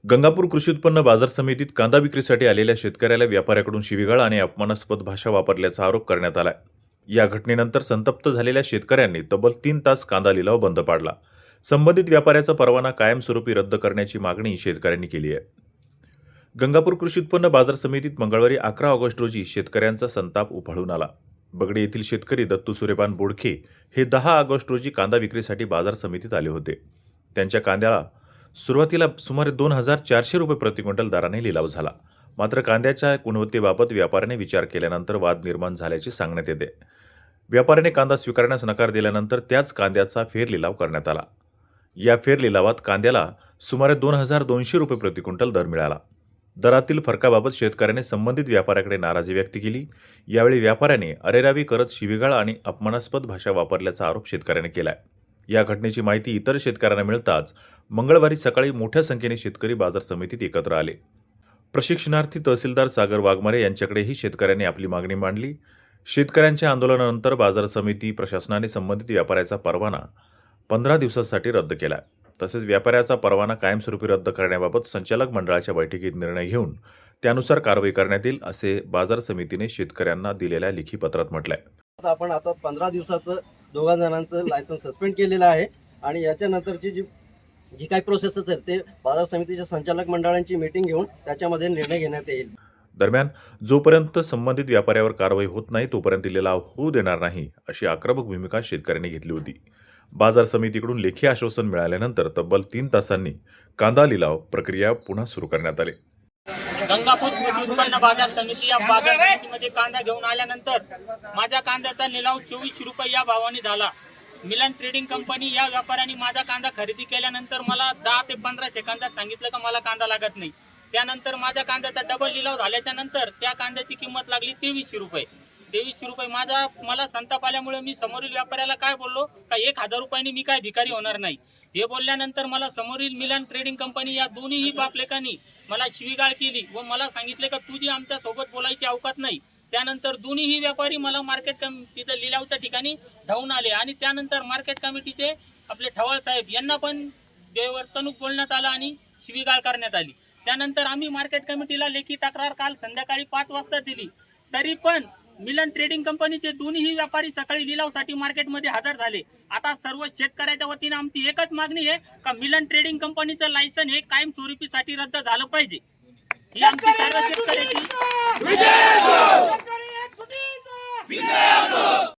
गंगापूर कृषी उत्पन्न बाजार समितीत कांदा विक्रीसाठी आलेल्या शेतकऱ्याला व्यापाऱ्याकडून शिवीगाळ आणि अपमानास्पद भाषा वापरल्याचा आरोप करण्यात आलाय. या घटनेनंतर संतप्त झालेल्या शेतकऱ्यांनी तब्बल 3 तास कांदा लिलाव बंद पाडला. संबंधित व्यापाऱ्याचा परवाना कायमस्वरूपी रद्द करण्याची मागणी शेतकऱ्यांनी केली आहे. गंगापूर कृषी उत्पन्न बाजार समितीत मंगळवारी 11 ऑगस्ट रोजी शेतकऱ्यांचा संताप उफाळून आला. बगडे येथील शेतकरी दत्तू सूर्यपान बोडखे हे 10 ऑगस्ट रोजी कांदा विक्रीसाठी बाजार समितीत आले होते. त्यांच्या कांद्याला सुरुवातीला सुमारे 2,400 रुपये प्रति क्विंटल दराने लिलाव झाला. मात्र कांद्याच्या गुणवत्तेबाबत व्यापाऱ्याने विचार केल्यानंतर वाद निर्माण झाल्याचे सांगण्यात येते. व्यापाऱ्याने कांदा स्वीकारण्यास नकार दिल्यानंतर त्याच कांद्याचा फेरलिलाव करण्यात आला. या फेरलिलावात कांद्याला सुमारे 2,200 रुपये प्रति क्विंटल दर मिळाला. दरातील फरकाबाबत शेतकऱ्याने संबंधित व्यापाऱ्याकडे नाराजी व्यक्त केली. यावेळी व्यापाऱ्याने अरेरावी करत शिवीगाळ आणि अपमानास्पद भाषा वापरल्याचा आरोप शेतकऱ्याने केलाय. या घटनेची माहिती इतर शेतकऱ्यांना मिळताच मंगळवारी सकाळी मोठ्या संख्येने शेतकरी बाजार समितीत एकत्र आले. प्रशिक्षणार्थी तहसीलदार सागर वाघमारे यांच्याकडेही शेतकऱ्यांनी आपली मागणी मांडली. शेतकऱ्यांच्या आंदोलनानंतर बाजार समिती प्रशासनाने संबंधित व्यापाऱ्याचा परवाना 15 दिवसांसाठी रद्द केला. तसेच व्यापाऱ्याचा परवाना कायमस्वरूपी रद्द करण्याबाबत संचालक मंडळाच्या बैठकीत निर्णय घेऊन त्यानुसार कारवाई करण्यात येईल, असे बाजार समितीने शेतकऱ्यांना दिलेल्या लेखी पत्रात म्हटलंय. आपण आता 15 दिवसाचं दोघा जणांचं लायसन्स सस्पेंड केलेलं आहे आणि याच्यानंतरची जी काही प्रोसेस असेल ते बाजार समितीच्या संचालक मंडळांची मीटिंग घेऊन त्याच्यामध्ये निर्णय घेण्यात येईल. दरम्यान जोपर्यंत संबंधित व्यापाऱ्यावर कारवाई होत नाही तोपर्यंत लिलाव होऊ देणार नाही, अशी आक्रमक भूमिका शेतकऱ्यांनी घेतली होती. बाजार समितीकडून लेखी आश्वासन मिळाल्यानंतर तब्बल 3 तासांनी कांदा लिलाव प्रक्रिया पुन्हा सुरू करण्यात आली. गंगापूर कृषी उत्पन्न बाजार समिती या बाजार समितीमध्ये कांदा घेऊन आल्यानंतर माझ्या कांद्याचा लिलाव 2400 रुपये या भावाने झाला. मिलन ट्रेडिंग कंपनी या व्यापाऱ्यांनी माझा कांदा खरेदी केल्यानंतर मला 10 ते 15 सेकंदात सांगितलं का मला कांदा लागत नाही. त्यानंतर माझ्या कांद्याचा डबल लिलाव झाल्याच्या नंतर त्या कांद्याची किंमत लागली 2300 रुपये. 2300 रुपये मला संताप आल्यामुळे मी समोरील व्यापाऱ्याला काय बोललो का 1000 रुपयांनी मी काय भिकारी होणार नाही. हे बोलल्यानंतर मला समोरील मिलन ट्रेडिंग कंपनी या दोन्हीही बापलेकांनी मला शिवीगाळ केली व मला सांगितले का तुझी आमच्या सोबत बोलायची अवकात नाही. त्यानंतर दोन्हीही व्यापारी मला मार्केट कमिटीच्या लिलावच्या ठिकाणी धावून आले आणि त्यानंतर मार्केट कमिटीचे आपले ठवाळ साहेब यांना पण बेवर्तणूक बोलण्यात आलं आणि शिवीगाळ करण्यात आली. त्यानंतर आम्ही मार्केट कमिटीला लेखी तक्रार काल संध्याकाळी 5 वाजता दिली. तरी पण मिलन ट्रेडिंग कंपनीचे दोन्हीही व्यापारी सकाळी लिलावसाठी मार्केटमध्ये हजर झाले. आता सर्व शेतकऱ्याच्या वतीने आमची एकच मागणी आहे का मिलन ट्रेडिंग कंपनीचं लायसन हे कायमस्वरूपीसाठी रद्द झालं पाहिजे. ही आमची सर्व शेतकऱ्याची